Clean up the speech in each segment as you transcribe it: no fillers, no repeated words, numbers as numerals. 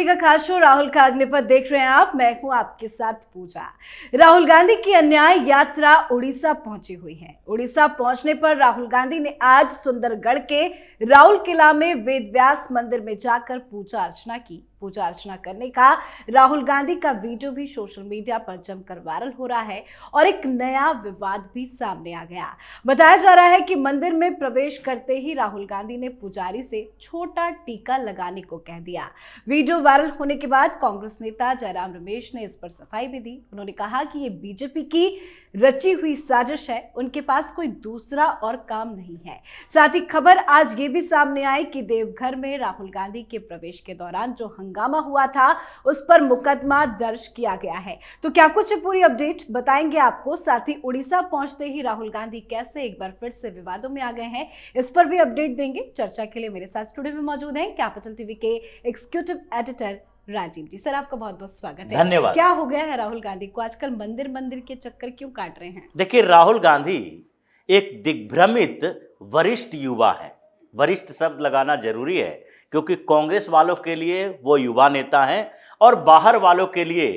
TV का खास show Rahul का अग्निपथ देख रहे हैं आप। मैं हूं आपके साथ पूजा। राहुल गांधी की अन्याय यात्रा उड़ीसा पहुंची हुई है। उड़ीसा पहुंचने पर राहुल गांधी ने आज सुंदरगढ़ के राउल किला में वेदव्यास मंदिर में जाकर पूजा अर्चना की। पूजा अर्चना करने का राहुल गांधी का वीडियो भी सोशल मीडिया पर जमकर वायरल हो रहा है और एक नया विवाद भी सामने आ गया। बताया जा रहा है कि मंदिर में प्रवेश करते ही राहुल गांधी ने पुजारी से छोटा टीका लगाने को कह दिया। वीडियो वायरल होने के बाद कांग्रेस नेता जयराम रमेश ने इस पर सफाई भी दी। उन्होंने कहा कि ये बीजेपी की रची हुई साजिश है, उनके पास कोई दूसरा और काम नहीं है। साथ ही खबर आज ये भी सामने आई कि देवघर में राहुल गांधी के प्रवेश के दौरान जो हंगामा हुआ था उस पर मुकदमा दर्ज किया गया है। तो क्या कुछ पूरी अपडेट बताएंगे आपको। साथ ही उड़ीसा पहुंचते ही राहुल गांधी कैसे एक बार फिर से विवादों में आ गए हैं, इस पर भी अपडेट देंगे। चर्चा के लिए मेरे साथ स्टूडियो में मौजूद हैं कैपिटल टीवी के एग्जीक्यूटिव एडिटर राजीव जी। सर, आपका बहुत बहुत स्वागत है। धन्यवाद। क्या हो गया है राहुल गांधी को, आजकल मंदिर मंदिर के चक्कर क्यों काट रहे हैं? देखिए, राहुल गांधी एक दिग्भ्रमित वरिष्ठ युवा है। वरिष्ठ शब्द लगाना जरूरी है क्योंकि कांग्रेस वालों के लिए वो युवा नेता हैं और बाहर वालों के लिए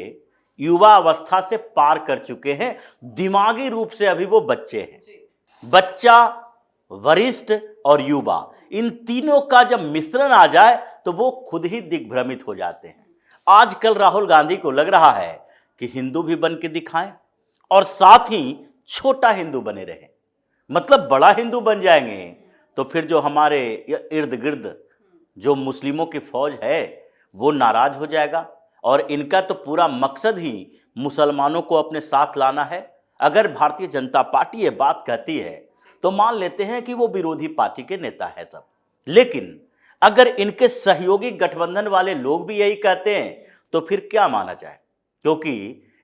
युवा अवस्था से पार कर चुके हैं। दिमागी रूप से अभी वो बच्चे हैं। बच्चा, वरिष्ठ और युवा, इन तीनों का जब मिश्रण आ जाए तो वो खुद ही दिग्भ्रमित हो जाते हैं। आजकल राहुल गांधी को लग रहा है कि हिंदू भी बन के दिखाएं और साथ ही छोटा हिंदू बने रहें। मतलब बड़ा हिंदू बन जाएंगे तो फिर जो हमारे इर्द गिर्द जो मुस्लिमों की फौज है वो नाराज हो जाएगा और इनका तो पूरा मकसद ही मुसलमानों को अपने साथ लाना है। अगर भारतीय जनता पार्टी ये बात कहती है तो मान लेते हैं कि वो विरोधी पार्टी के नेता है सब, लेकिन अगर इनके सहयोगी गठबंधन वाले लोग भी यही कहते हैं तो फिर क्या माना जाए। क्योंकि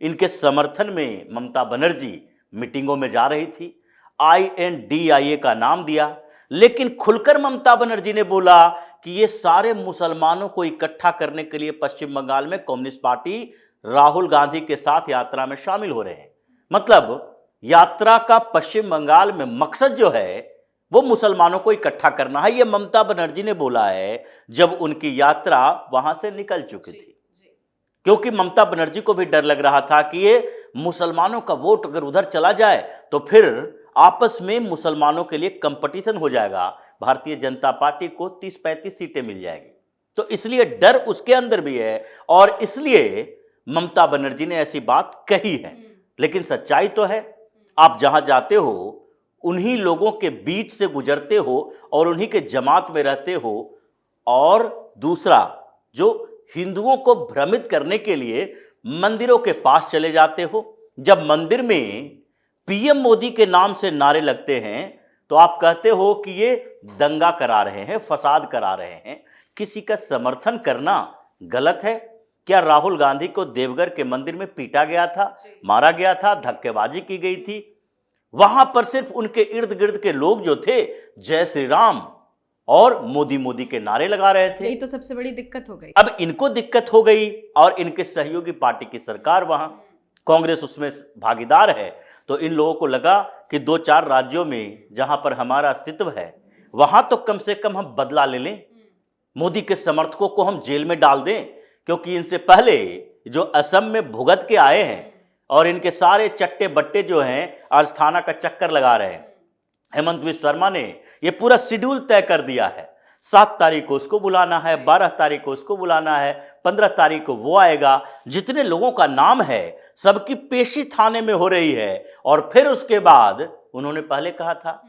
इनके समर्थन में ममता बनर्जी मीटिंगों में जा रही थी, INDIA का नाम दिया, लेकिन खुलकर ममता बनर्जी ने बोला कि ये सारे मुसलमानों को इकट्ठा करने के लिए पश्चिम बंगाल में कम्युनिस्ट पार्टी राहुल गांधी के साथ यात्रा में शामिल हो रहे हैं। मतलब यात्रा का पश्चिम बंगाल में मकसद जो है वो मुसलमानों को इकट्ठा करना है। ये ममता बनर्जी ने बोला है जब उनकी यात्रा वहां से निकल चुकी थी, क्योंकि ममता बनर्जी को भी डर लग रहा था कि ये मुसलमानों का वोट अगर उधर चला जाए तो फिर आपस में मुसलमानों के लिए कंपटीशन हो जाएगा, भारतीय जनता पार्टी को 30-35 सीटें मिल जाएगी। तो इसलिए डर उसके अंदर भी है और इसलिए ममता बनर्जी ने ऐसी बात कही है। लेकिन सच्चाई तो है, आप जहां जाते हो उन्हीं लोगों के बीच से गुजरते हो और उन्हीं के जमात में रहते हो। और दूसरा, जो हिंदुओं को भ्रमित करने के लिए मंदिरों के पास चले जाते हो। जब मंदिर में PM मोदी के नाम से नारे लगते हैं तो आप कहते हो कि ये दंगा करा रहे हैं, फसाद करा रहे हैं। किसी का समर्थन करना गलत है क्या? राहुल गांधी को देवघर के मंदिर में पीटा गया था, मारा गया था, धक्केबाजी की गई थी। वहां पर सिर्फ उनके इर्द गिर्द के लोग जो थे जय श्री राम और मोदी मोदी के नारे लगा रहे थे। यही तो सबसे बड़ी दिक्कत हो गई। अब इनको दिक्कत हो गई और इनके सहयोगी पार्टी की सरकार वहां, कांग्रेस उसमें भागीदार है, तो इन लोगों को लगा कि 2-4 राज्यों में जहां पर हमारा अस्तित्व है वहां तो कम से कम हम बदला ले लें, मोदी के समर्थकों को हम जेल में डाल दें। क्योंकि इनसे पहले जो असम में भुगत के आए हैं और इनके सारे चट्टे बट्टे जो हैं आज थाना का चक्कर लगा रहे हैं। हेमंत बिस्वा शर्मा ने ये पूरा शेड्यूल तय कर दिया है। 7 तारीख को उसको बुलाना है, 12 तारीख को उसको बुलाना है, 15 तारीख को वो आएगा। जितने लोगों का नाम है सबकी पेशी थाने में हो रही है। और फिर उसके बाद उन्होंने पहले कहा था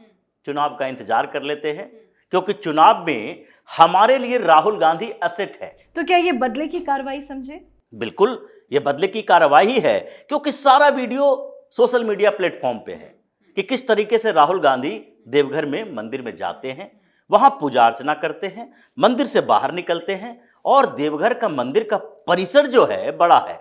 चुनाव का इंतजार कर लेते हैं, क्योंकि चुनाव में हमारे लिए राहुल गांधी असेट है। तो क्या ये बदले की कार्रवाई समझे? बिल्कुल, ये बदले की कार्रवाई है, क्योंकि सारा वीडियो सोशल मीडिया प्लेटफॉर्म पे है कि किस तरीके से राहुल गांधी देवघर में मंदिर में जाते हैं, वहां पूजा अर्चना करते हैं, मंदिर से बाहर निकलते हैं और देवघर का मंदिर का परिसर जो है बड़ा है।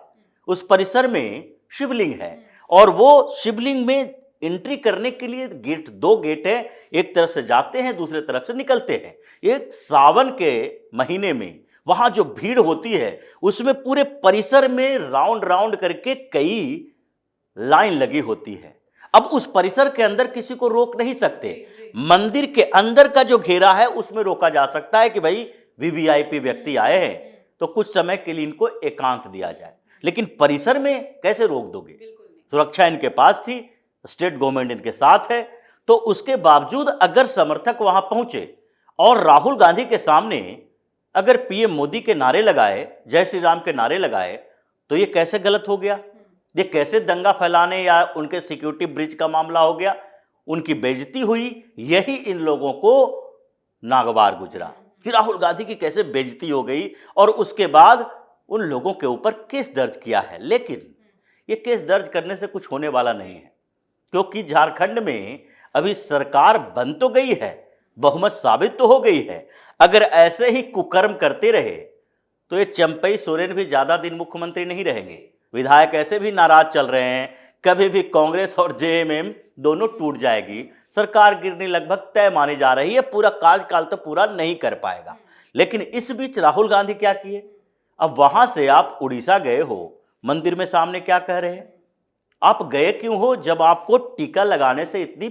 उस परिसर में शिवलिंग है और वो शिवलिंग में एंट्री करने के लिए गेट, 2 गेट है, एक तरफ से जाते हैं, दूसरे तरफ से निकलते हैं। एक सावन के महीने में वहां जो भीड़ होती है उसमें पूरे परिसर में राउंड राउंड करके कई लाइन लगी होती है। अब उस परिसर के अंदर किसी को रोक नहीं सकते। मंदिर के अंदर का जो घेरा है उसमें रोका जा सकता है कि भाई VVIP व्यक्ति आए हैं तो कुछ समय के लिए इनको एकांत दिया जाए, लेकिन परिसर में कैसे रोक दोगे? सुरक्षा इनके पास थी, स्टेट गवर्नमेंट इनके साथ है, तो उसके बावजूद अगर समर्थक वहां पहुंचे और राहुल गांधी के सामने अगर पीएम मोदी के नारे लगाए, जय श्री राम के नारे लगाए, तो ये कैसे गलत हो गया? ये कैसे दंगा फैलाने या उनके सिक्योरिटी ब्रिज का मामला हो गया? उनकी बेइज्जती हुई, यही इन लोगों को नागवार गुजरा कि राहुल गांधी की कैसे बेइज्जती हो गई, और उसके बाद उन लोगों के ऊपर केस दर्ज किया है। लेकिन ये केस दर्ज करने से कुछ होने वाला नहीं है, क्योंकि झारखंड में अभी सरकार बन तो गई है, बहुमत साबित तो हो गई है। अगर ऐसे ही कुकर्म करते रहे तो ये चंपई सोरेन भी ज्यादा दिन मुख्यमंत्री नहीं रहेंगे। विधायक ऐसे भी नाराज चल रहे हैं, कभी भी कांग्रेस और जेएमएम दोनों टूट जाएगी, सरकार गिरनी लगभग तय मानी जा रही है, पूरा कार्यकाल तो पूरा नहीं कर पाएगा। लेकिन इस बीच राहुल गांधी क्या किए? अब वहां से आप उड़ीसा गए हो, मंदिर में सामने क्या कह रहे हैं? आप गए क्यों हो जब आपको टीका लगाने से इतनी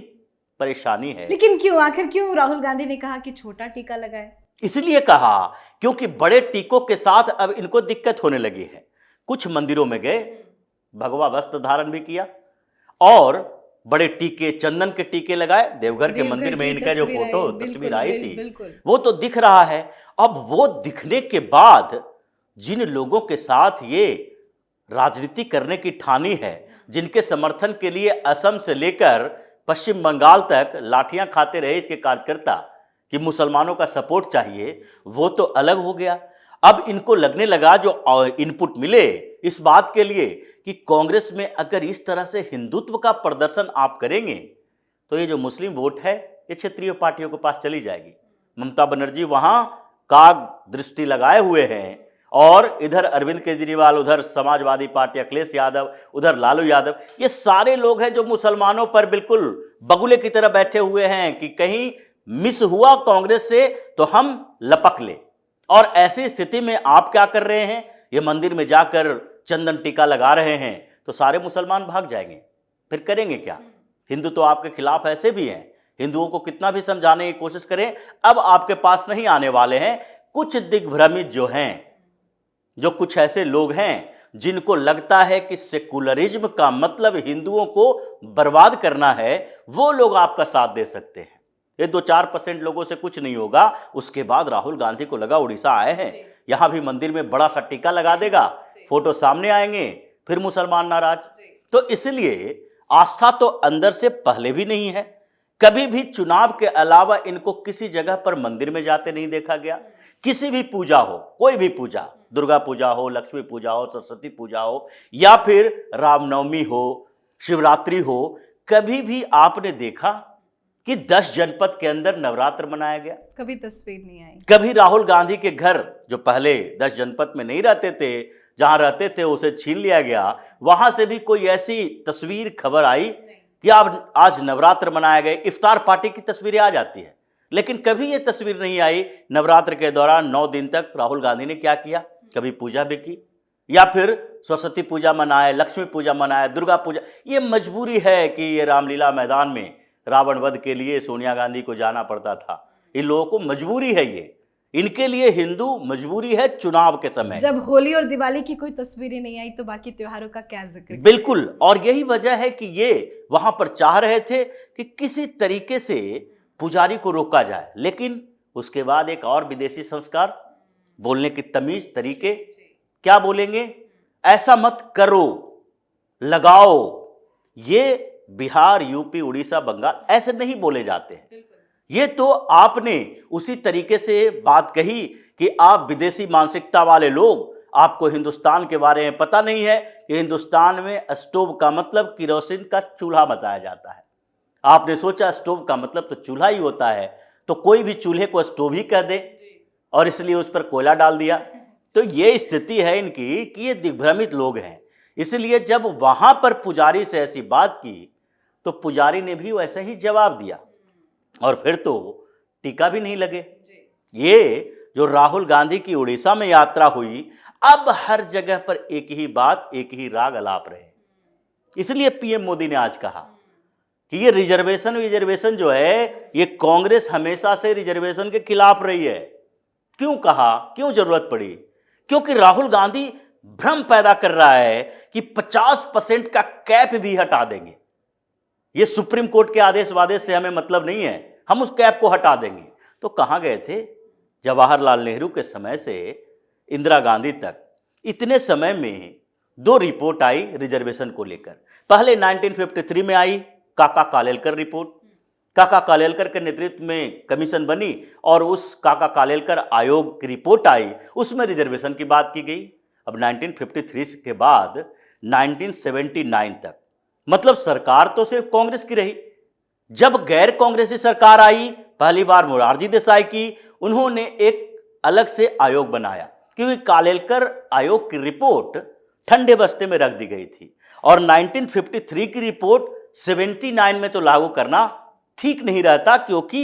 परेशानी है? लेकिन क्यों, आखिर क्यों राहुल गांधी ने कहा कि छोटा टीका लगाए? इसलिए कहा क्योंकि बड़े टीकों के साथ अब इनको दिक्कत होने लगी है। कुछ मंदिरों में गए, भगवा वस्त्र धारण भी किया और बड़े टीके, चंदन के टीके लगाए। देवघर के मंदिर में इनका जो फोटो तस्वीर आई थी वो तो दिख रहा है। अब वो दिखने के बाद जिन लोगों के साथ ये राजनीति करने की ठानी है, जिनके समर्थन के लिए असम से लेकर पश्चिम बंगाल तक लाठियां खाते रहे इसके कार्यकर्ता कि मुसलमानों का सपोर्ट चाहिए, वो तो अलग हो गया। अब इनको लगने लगा, जो इनपुट मिले इस बात के लिए कि कांग्रेस में अगर इस तरह से हिंदुत्व का प्रदर्शन आप करेंगे तो ये जो मुस्लिम वोट है ये क्षेत्रीय पार्टियों के पास चली जाएगी। ममता बनर्जी वहां काग दृष्टि लगाए हुए हैं और इधर अरविंद केजरीवाल, उधर समाजवादी पार्टी अखिलेश यादव, उधर लालू यादव, ये सारे लोग हैं जो मुसलमानों पर बिल्कुल बगुले की तरह बैठे हुए हैं कि कहीं मिस हुआ कांग्रेस से तो हम लपक ले। और ऐसी स्थिति में आप क्या कर रहे हैं? ये मंदिर में जाकर चंदन टीका लगा रहे हैं तो सारे मुसलमान भाग जाएंगे, फिर करेंगे क्या? हिंदू तो आपके खिलाफ ऐसे भी हैं, हिंदुओं को कितना भी समझाने की कोशिश करें अब आपके पास नहीं आने वाले हैं। कुछ दिग्भ्रमित जो हैं, जो कुछ ऐसे लोग हैं जिनको लगता है कि सेकुलरिज्म का मतलब हिंदुओं को बर्बाद करना है, वो लोग आपका साथ दे सकते हैं। ये 2-4% लोगों से कुछ नहीं होगा। उसके बाद राहुल गांधी को लगा उड़ीसा आए हैं, यहां भी मंदिर में बड़ा सा टीका लगा देगा, फोटो सामने आएंगे, फिर मुसलमान नाराज। तो इसलिए आस्था तो अंदर से पहले भी नहीं है। कभी भी चुनाव के अलावा इनको किसी जगह पर मंदिर में जाते नहीं देखा गया। किसी भी पूजा हो, कोई भी पूजा, दुर्गा पूजा हो, लक्ष्मी पूजा हो, सरस्वती पूजा हो, या फिर रामनवमी हो, शिवरात्रि हो, कभी भी आपने देखा कि 10 जनपद के अंदर नवरात्र मनाया गया? कभी तस्वीर नहीं आई। कभी राहुल गांधी के घर, जो पहले 10 जनपद में नहीं रहते थे, जहां रहते थे उसे छीन लिया गया, वहां से भी कोई ऐसी तस्वीर, खबर आई कि आज नवरात्र मनाए गए? इफ्तार पार्टी की तस्वीरें आ जाती है, लेकिन कभी ये तस्वीर नहीं आई नवरात्र के दौरान 9 दिन तक राहुल गांधी ने क्या किया। कभी पूजा भी की, या फिर सरस्वती पूजा मनाए, लक्ष्मी पूजा मनाए, दुर्गा पूजा। ये मजबूरी है कि ये रामलीला मैदान में रावण वध के लिए सोनिया गांधी को जाना पड़ता था। इन लोगों को मजबूरी है, ये इनके लिए हिंदू मजबूरी है चुनाव के समय। जब होली और दिवाली की कोई तस्वीरें नहीं आई तो बाकी त्योहारों का क्या जिक्र? बिल्कुल, और यही वजह है कि ये वहां पर चाह रहे थे कि किसी तरीके से पुजारी को रोका जाए। लेकिन उसके बाद एक और विदेशी संस्कार, बोलने की तमीज, तरीके, क्या बोलेंगे? ऐसा मत करो, लगाओ। ये बिहार, यूपी, उड़ीसा, बंगाल ऐसे नहीं बोले जाते हैं। ये तो आपने उसी तरीके से बात कही कि आप विदेशी मानसिकता वाले लोग, आपको हिंदुस्तान के बारे में पता नहीं है कि हिंदुस्तान में स्टोव का मतलब किरोसिन का चूल्हा बताया जाता है। आपने सोचा स्टोव का मतलब तो चूल्हा ही होता है, तो कोई भी चूल्हे को स्टोव ही कह दे और इसलिए उस पर कोयला डाल दिया। तो ये स्थिति है इनकी कि ये दिग्भ्रमित लोग हैं। इसलिए जब वहां पर पुजारी से ऐसी बात की तो पुजारी ने भी वैसे ही जवाब दिया और फिर तो टीका भी नहीं लगे। ये जो राहुल गांधी की उड़ीसा में यात्रा हुई, अब हर जगह पर एक ही बात, एक ही राग अलाप रहे। इसलिए पीएम मोदी ने आज कहा कि ये रिजर्वेशन जो है, ये कांग्रेस हमेशा से रिजर्वेशन के खिलाफ रही है। क्यों कहा, क्यों जरूरत पड़ी? क्योंकि राहुल गांधी भ्रम पैदा कर रहा है कि 50% का कैप भी हटा देंगे। ये सुप्रीम कोर्ट के आदेश वादेश से हमें मतलब नहीं है, हम उस कैप को हटा देंगे। तो कहां गए थे? जवाहरलाल नेहरू के समय से इंदिरा गांधी तक इतने समय में 2 रिपोर्ट आई रिजर्वेशन को लेकर। पहले 1953 में आई काका कालेलकर रिपोर्ट। काका कालेलकर के नेतृत्व में कमीशन बनी और उस काका कालेलकर आयोग की रिपोर्ट आई, उसमें रिजर्वेशन की बात की गई। अब 1953 के बाद 1979 तक मतलब सरकार तो सिर्फ कांग्रेस की रही। जब गैर कांग्रेसी सरकार आई, पहली बार मोरारजी देसाई की, उन्होंने एक अलग से आयोग बनाया क्योंकि कालेलकर आयोग की रिपोर्ट ठंडे बस्ते में रख दी गई थी और 1953 की रिपोर्ट 79 में तो लागू करना ठीक नहीं रहता क्योंकि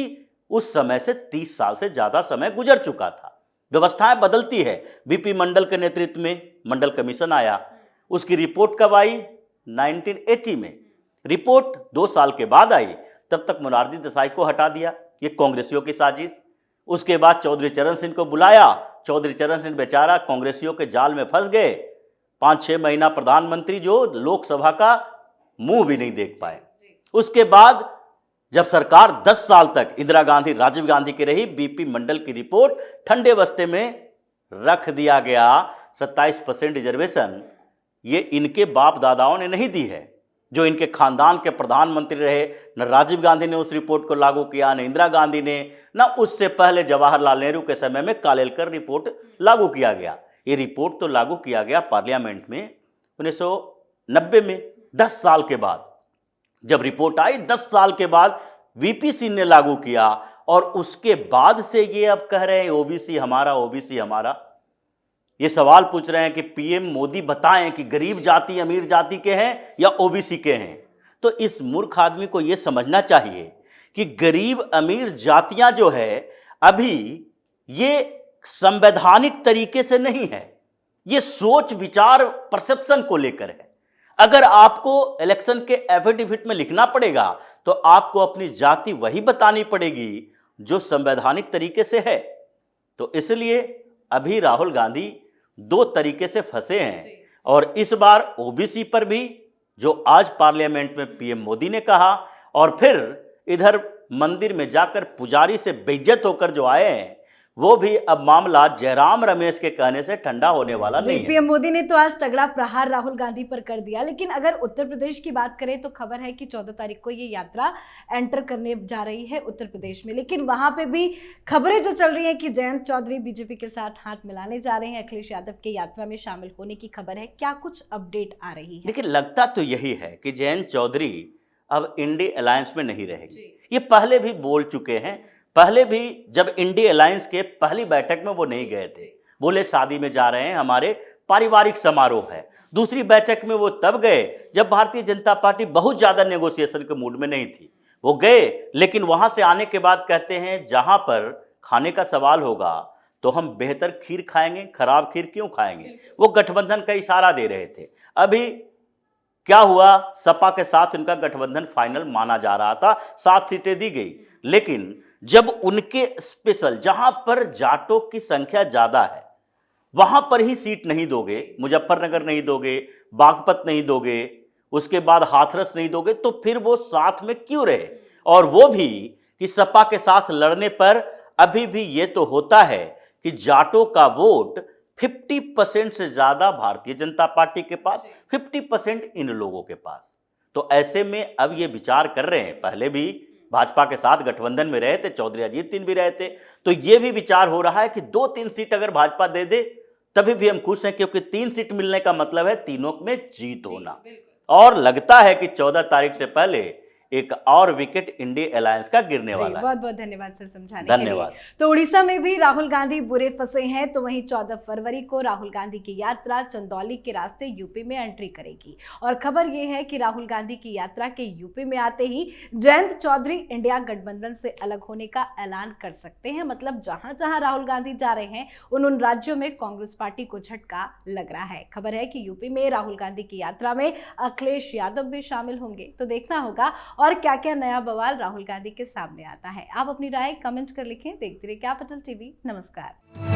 उस समय से 30 साल से ज्यादा समय गुजर चुका था। व्यवस्थाएं बदलती है। बीपी मंडल के नेतृत्व में मंडल कमीशन आया, उसकी रिपोर्ट कब आई? 1980 में। रिपोर्ट 2 साल के बाद आई, तब तक मोरारजी देसाई को हटा दिया, ये कांग्रेसियों की साजिश। उसके बाद चौधरी चरण सिंह को बुलाया, चौधरी चरण सिंह बेचारा कांग्रेसियों के जाल में फंस गए। 5-6 महीना प्रधानमंत्री जो लोकसभा का मुंह भी नहीं देख पाए। उसके बाद जब सरकार 10 साल तक इंदिरा गांधी राजीव गांधी की रही, बीपी मंडल की रिपोर्ट ठंडे बस्ते में रख दिया गया। 27% रिजर्वेशन ये इनके बाप दादाओं ने नहीं दी है, जो इनके खानदान के प्रधानमंत्री रहे। न राजीव गांधी ने उस रिपोर्ट को लागू किया, न इंदिरा गांधी ने, न उससे पहले जवाहरलाल नेहरू के समय में कालेलकर रिपोर्ट लागू किया गया। ये रिपोर्ट तो लागू किया गया पार्लियामेंट में 1990 में, 10 साल के बाद। जब रिपोर्ट आई 10 साल के बाद वीपी सिंह ने लागू किया और उसके बाद से ये अब कह रहे हैं ओबीसी हमारा, ओबीसी हमारा। ये सवाल पूछ रहे हैं कि पीएम मोदी बताएं कि गरीब जाति अमीर जाति के हैं या ओबीसी के हैं। तो इस मूर्ख आदमी को यह समझना चाहिए कि गरीब अमीर जातियां जो है अभी ये संवैधानिक तरीके से नहीं है, ये सोच विचार परसेप्शन को लेकर है। अगर आपको इलेक्शन के एफिडेविट में लिखना पड़ेगा तो आपको अपनी जाति वही बतानी पड़ेगी जो संवैधानिक तरीके से है। तो इसलिए अभी राहुल गांधी 2 तरीके से फंसे हैं और इस बार ओबीसी पर भी, जो आज पार्लियामेंट में पीएम मोदी ने कहा, और फिर इधर मंदिर में जाकर पुजारी से बेइज्जत होकर जो आए हैं, वो भी अब मामला जयराम रमेश के कहने से ठंडा होने वाला नहीं है। पीएम मोदी ने तो आज तगड़ा प्रहार राहुल गांधी पर कर दिया। लेकिन अगर उत्तर प्रदेश की बात करें तो खबर है कि 14 तारीख को ये यात्रा एंटर करने जा रही है उत्तर प्रदेश में। लेकिन वहां पे भी खबरें जो चल रही हैं कि जयंत चौधरी बीजेपी के साथ हाथ मिलाने जा रहे हैं, अखिलेश यादव के यात्रा में शामिल होने की खबर है। क्या कुछ अपडेट आ रही है? देखिए, लगता तो यही है कि जयंत चौधरी अब इंडी अलायंस में नहीं रहेगी। ये पहले भी बोल चुके हैं। पहले भी जब इंडी अलायंस के पहली बैठक में वो नहीं गए थे, बोले शादी में जा रहे हैं, हमारे पारिवारिक समारोह है। दूसरी बैठक में वो तब गए जब भारतीय जनता पार्टी बहुत ज्यादा नेगोशिएशन के मूड में नहीं थी। वो गए, लेकिन वहां से आने के बाद कहते हैं जहां पर खाने का सवाल होगा तो हम बेहतर खीर खाएंगे, खराब खीर क्यों खाएंगे। वो गठबंधन का इशारा दे रहे थे। अभी क्या हुआ, सपा के साथ उनका गठबंधन फाइनल माना जा रहा था, 7 सीटें दी गई। लेकिन जब उनके स्पेशल, जहां पर जाटों की संख्या ज्यादा है, वहां पर ही सीट नहीं दोगे, मुजफ्फरनगर नहीं दोगे, बागपत नहीं दोगे, उसके बाद हाथरस नहीं दोगे, तो फिर वो साथ में क्यों रहे। और वो भी कि सपा के साथ लड़ने पर अभी भी ये तो होता है कि जाटों का वोट 50% से ज्यादा भारतीय जनता पार्टी के पास, 50% इन लोगों के पास। तो ऐसे में अब ये विचार कर रहे हैं, पहले भी भाजपा के साथ गठबंधन में रहे थे, चौधरी अजीत सिंह भी रहे थे, तो ये भी विचार हो रहा है कि 2-3 सीट अगर भाजपा दे दे तभी भी हम खुश हैं, क्योंकि 3 सीट मिलने का मतलब है तीनों में जीत होना। और लगता है कि 14 तारीख से पहले एक और विकेट इंडी अलायंस का गिरने वाला है। बहुत बहुत धन्यवाद सर समझाने के लिए। धन्यवाद। तो उड़ीसा में भी राहुल गांधी बुरे फंसे हैं, तो वहीं 14 फरवरी को राहुल गांधी की यात्रा चंदौली के रास्ते यूपी में एंट्री करेगी। और खबर यह है कि राहुल गांधी की यात्रा के यूपी में आते ही जयंत चौधरी इंडिया गठबंधन से अलग होने का ऐलान कर सकते हैं। मतलब जहां जहां राहुल गांधी जा रहे हैं उन राज्यों में कांग्रेस पार्टी को झटका लग रहा है। खबर है कि यूपी में राहुल गांधी की यात्रा में अखिलेश यादव भी शामिल होंगे। तो देखना होगा और क्या क्या नया बवाल राहुल गांधी के सामने आता है। आप अपनी राय कमेंट कर लिखें। देखते रहिए कैपिटल टीवी। नमस्कार।